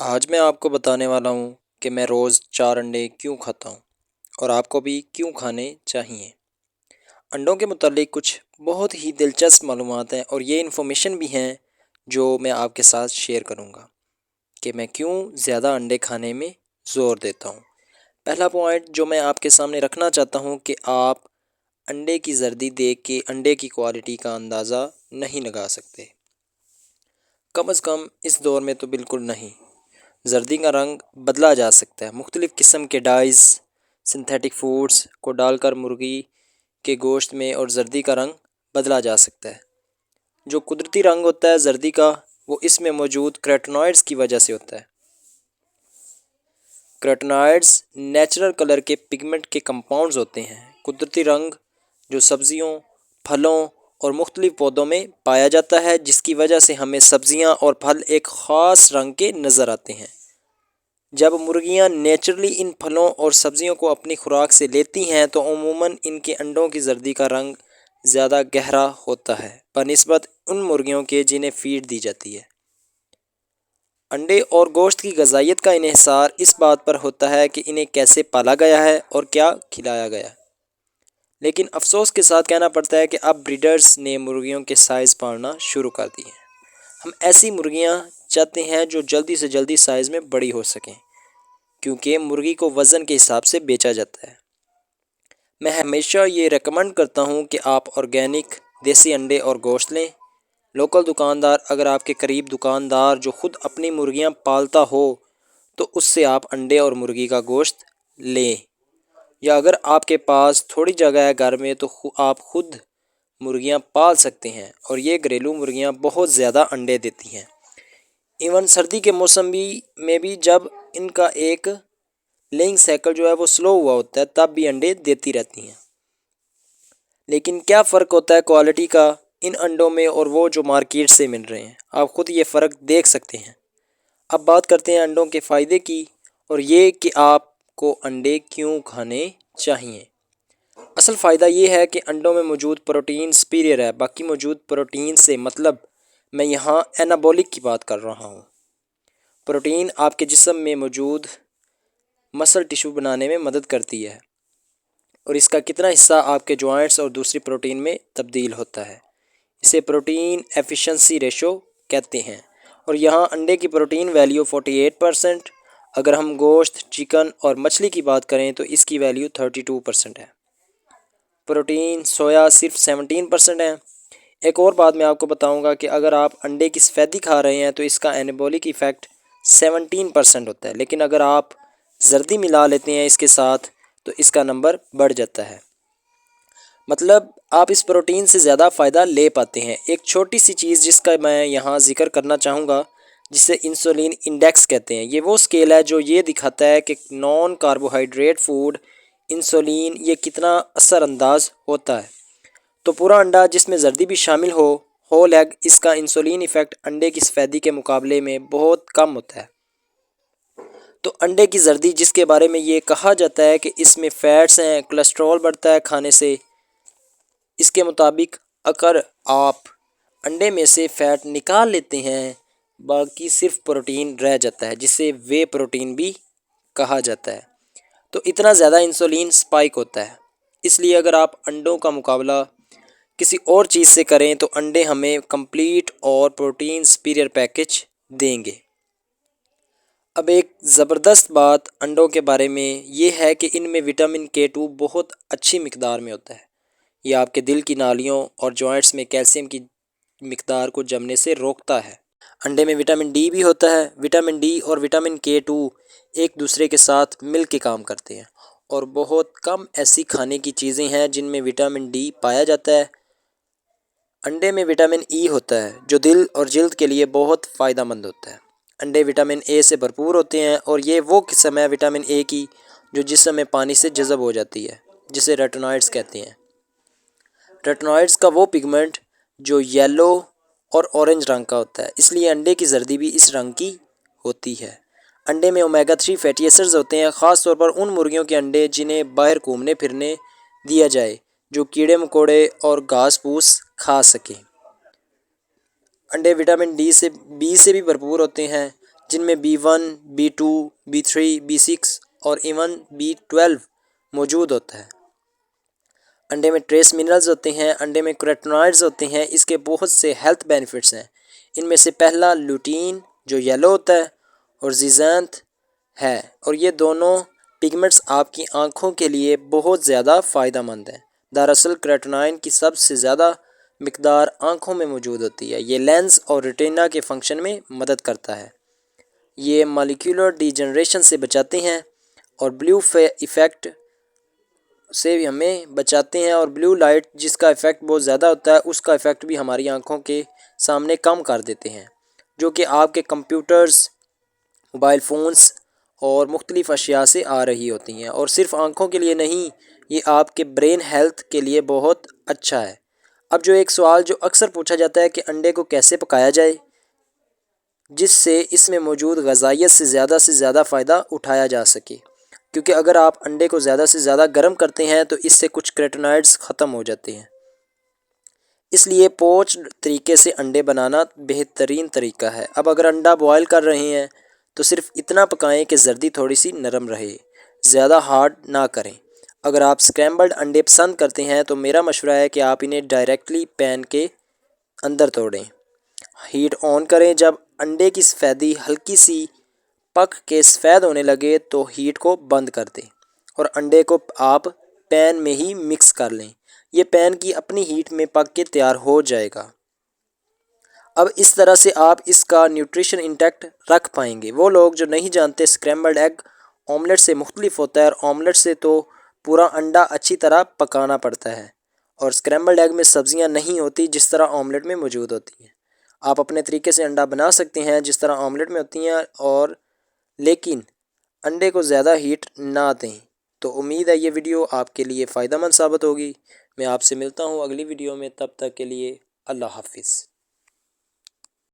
آج میں آپ کو بتانے والا ہوں کہ میں روز 4 انڈے کیوں کھاتا ہوں اور آپ کو بھی کیوں کھانے چاہیے۔ انڈوں کے متعلق کچھ بہت ہی دلچسپ معلومات ہیں اور یہ انفارمیشن بھی ہیں جو میں آپ کے ساتھ شیئر کروں گا کہ میں کیوں زیادہ انڈے کھانے میں زور دیتا ہوں۔ پہلا پوائنٹ جو میں آپ کے سامنے رکھنا چاہتا ہوں کہ آپ انڈے کی زردی دیکھ کے انڈے کی کوالٹی کا اندازہ نہیں لگا سکتے، کم از کم اس دور میں تو بالکل نہیں۔ زردی کا رنگ بدلا جا سکتا ہے، مختلف قسم کے ڈائز، سنتھیٹک فوڈز کو ڈال کر مرغی کے گوشت میں اور زردی کا رنگ بدلا جا سکتا ہے۔ جو قدرتی رنگ ہوتا ہے زردی کا، وہ اس میں موجود کیروٹینوائڈز کی وجہ سے ہوتا ہے۔ کیروٹینوائڈز نیچرل کلر کے پگمنٹ کے کمپاؤنڈز ہوتے ہیں۔ قدرتی رنگ جو سبزیوں، پھلوں اور مختلف پودوں میں پایا جاتا ہے، جس کی وجہ سے ہمیں سبزیاں اور پھل ایک خاص رنگ کے نظر آتے ہیں۔ جب مرغیاں نیچرلی ان پھلوں اور سبزیوں کو اپنی خوراک سے لیتی ہیں تو عموماً ان کے انڈوں کی زردی کا رنگ زیادہ گہرا ہوتا ہے بنسبت ان مرغیوں کے جنہیں فیڈ دی جاتی ہے۔ انڈے اور گوشت کی غذائیت کا انحصار اس بات پر ہوتا ہے کہ انہیں کیسے پالا گیا ہے اور کیا کھلایا گیا ہے۔ لیکن افسوس کے ساتھ کہنا پڑتا ہے کہ اب بریڈرز نے مرغیوں کے سائز پالنا شروع کر دی ہیں۔ ہم ایسی مرغیاں چاہتے ہیں جو جلدی سے جلدی سائز میں بڑی ہو سکیں، کیونکہ مرغی کو وزن کے حساب سے بیچا جاتا ہے۔ میں ہمیشہ یہ ریکمنڈ کرتا ہوں کہ آپ آرگینک دیسی انڈے اور گوشت لیں۔ لوکل دکاندار، اگر آپ کے قریب دکاندار جو خود اپنی مرغیاں پالتا ہو تو اس سے آپ انڈے اور مرغی کا گوشت لیں، یا اگر آپ کے پاس تھوڑی جگہ ہے گھر میں تو آپ خود مرغیاں پال سکتے ہیں، اور یہ گھریلو مرغیاں بہت زیادہ انڈے دیتی ہیں۔ ایون سردی کے موسم میں بھی جب ان کا ایک لیئنگ سائیکل جو ہے وہ سلو ہوا ہوتا ہے تب بھی انڈے دیتی رہتی ہیں۔ لیکن کیا فرق ہوتا ہے کوالٹی کا ان انڈوں میں اور وہ جو مارکیٹ سے مل رہے ہیں؟ آپ خود یہ فرق دیکھ سکتے ہیں۔ اب بات کرتے ہیں انڈوں کے فائدے کی، اور یہ کہ آپ کو انڈے کیوں کھانے چاہیے۔ اصل فائدہ یہ ہے کہ انڈوں میں موجود پروٹین سپیریئر ہے باقی موجود پروٹین سے، مطلب میں یہاں اینابولک کی بات کر رہا ہوں۔ پروٹین آپ کے جسم میں موجود مسل ٹشو بنانے میں مدد کرتی ہے، اور اس کا کتنا حصہ آپ کے جوائنٹس اور دوسری پروٹین میں تبدیل ہوتا ہے۔ اسے پروٹین ایفیشنسی ریشو کہتے ہیں، اور یہاں انڈے کی پروٹین ویلیو 48%، اگر ہم گوشت، چکن اور مچھلی کی بات کریں تو اس کی ویلیو 32% ہے۔ پروٹین سویا صرف 17% ہے۔ ایک اور بات میں آپ کو بتاؤں گا کہ اگر آپ انڈے کی سفیدی کھا رہے ہیں تو اس کا اینابولک ایفیکٹ 17% ہوتا ہے، لیکن اگر آپ زردی ملا لیتے ہیں اس کے ساتھ تو اس کا نمبر بڑھ جاتا ہے۔ مطلب آپ اس پروٹین سے زیادہ فائدہ لے پاتے ہیں۔ ایک چھوٹی سی چیز جس کا میں یہاں ذکر کرنا چاہوں گا، جسے انسولین انڈیکس کہتے ہیں، یہ وہ اسکیل ہے جو یہ دکھاتا ہے کہ نان کاربوہائیڈریٹ فوڈ انسولین یہ کتنا اثر انداز ہوتا ہے۔ تو پورا انڈا جس میں زردی بھی شامل ہو، ہول ایگ، اس کا انسولین ایفیکٹ انڈے کی سفیدی کے مقابلے میں بہت کم ہوتا ہے۔ تو انڈے کی زردی جس کے بارے میں یہ کہا جاتا ہے کہ اس میں فیٹس ہیں، کولیسٹرول بڑھتا ہے کھانے سے، اس کے مطابق اگر آپ انڈے میں سے فیٹ نکال لیتے ہیں باقی صرف پروٹین رہ جاتا ہے، جسے وے پروٹین بھی کہا جاتا ہے، تو اتنا زیادہ انسولین سپائک ہوتا ہے۔ اس لیے اگر آپ انڈوں کا مقابلہ کسی اور چیز سے کریں تو انڈے ہمیں کمپلیٹ اور پروٹین سپیریئر پیکج دیں گے۔ اب ایک زبردست بات انڈوں کے بارے میں یہ ہے کہ ان میں وٹامن K2 بہت اچھی مقدار میں ہوتا ہے۔ یہ آپ کے دل کی نالیوں اور جوائنٹس میں کیلشیم کی مقدار کو جمنے سے روکتا ہے۔ انڈے میں وٹامن ڈی بھی ہوتا ہے۔ وٹامن ڈی اور وٹامن K2 ایک دوسرے کے ساتھ مل کے کام کرتے ہیں، اور بہت کم ایسی کھانے کی چیزیں ہیں جن میں وٹامن ڈی پایا جاتا ہے۔ انڈے میں وٹامن ای ہوتا ہے جو دل اور جلد کے لیے بہت فائدہ مند ہوتا ہے۔ انڈے وٹامن اے سے بھرپور ہوتے ہیں، اور یہ وہ قسم ہے وٹامن اے کی جو جسم میں پانی سے جذب ہو جاتی ہے، جسے ریٹینوائڈز کہتے ہیں۔ ریٹینوائڈز کا وہ پگمنٹ جو یلو اور اورنج رنگ کا ہوتا ہے، اس لیے انڈے کی زردی بھی اس رنگ کی ہوتی ہے۔ انڈے میں اومیگا 3 فیٹی ایسڈز ہوتے ہیں، خاص طور پر ان مرغیوں کے انڈے جنہیں باہر گھومنے پھرنے دیا جائے جو کیڑے مکوڑے اور گھاس پھوس کھا سکیں۔ انڈے وٹامن بی سے بھی بھرپور ہوتے ہیں، جن میں B1 B2 B3 B6 اور ایون B12 موجود ہوتا ہے۔ انڈے میں ٹریس منرلز ہوتے ہیں، انڈے میں کیروٹینوائڈز ہوتے ہیں، اس کے بہت سے ہیلتھ بینیفٹس ہیں۔ ان میں سے پہلا لوٹین جو یلو ہوتا ہے اور زیزینتھ ہے، اور یہ دونوں پگمنٹس آپ کی آنکھوں کے لیے بہت زیادہ فائدہ مند ہیں۔ دراصل کیروٹینائن کی سب سے زیادہ مقدار آنکھوں میں موجود ہوتی ہے۔ یہ لینز اور ریٹینا کے فنکشن میں مدد کرتا ہے۔ یہ مالیکولر ڈی جنریشن سے بچاتے ہیں اور بلیو ایفیکٹ سے بھی ہمیں بچاتے ہیں، اور بلیو لائٹ جس کا ایفیکٹ بہت زیادہ ہوتا ہے اس کا ایفیکٹ بھی ہماری آنکھوں کے سامنے کم کر دیتے ہیں، جو کہ آپ کے کمپیوٹرز، موبائل فونز اور مختلف اشیاء سے آ رہی ہوتی ہیں، اور صرف آنکھوں کے لیے نہیں، یہ آپ کے برین ہیلتھ کے لیے بہت اچھا ہے۔ اب جو ایک سوال جو اکثر پوچھا جاتا ہے کہ انڈے کو کیسے پکایا جائے جس سے اس میں موجود غذائیت سے زیادہ فائدہ اٹھایا جا سکے، کیونکہ اگر آپ انڈے کو زیادہ سے زیادہ گرم کرتے ہیں تو اس سے کچھ کیروٹینائڈز ختم ہو جاتے ہیں۔ اس لیے پوچڈ طریقے سے انڈے بنانا بہترین طریقہ ہے۔ اب اگر انڈا بوائل کر رہے ہیں تو صرف اتنا پکائیں کہ زردی تھوڑی سی نرم رہے، زیادہ ہارڈ نہ کریں۔ اگر آپ اسکریمبلڈ انڈے پسند کرتے ہیں تو میرا مشورہ ہے کہ آپ انہیں ڈائریکٹلی پین کے اندر توڑیں۔ ہیٹ آن کریں، جب انڈے کی سفیدی ہلکی سی پک کے سفید ہونے لگے تو ہیٹ کو بند کر دیں اور انڈے کو آپ پین میں ہی مکس کر لیں۔ یہ پین کی اپنی ہیٹ میں پک کے تیار ہو جائے گا۔ اب اس طرح سے آپ اس کا نیوٹریشن انٹیکٹ رکھ پائیں گے۔ وہ لوگ جو نہیں جانتے اسکریمبلڈ ایگ آملیٹ سے مختلف ہوتا ہے، اور آملیٹ سے تو پورا انڈا اچھی طرح پکانا پڑتا ہے، اور اسکریمبلڈ ایگ میں سبزیاں نہیں ہوتی جس طرح آملیٹ میں موجود ہوتی ہیں۔ آپ اپنے طریقے سے انڈا بنا سکتے ہیں جس طرح آملیٹ میں ہوتی ہیں، اور لیکن انڈے کو زیادہ ہیٹ نہ دیں۔ تو امید ہے یہ ویڈیو آپ کے لیے فائدہ مند ثابت ہوگی۔ میں آپ سے ملتا ہوں اگلی ویڈیو میں، تب تک کے لیے اللہ حافظ۔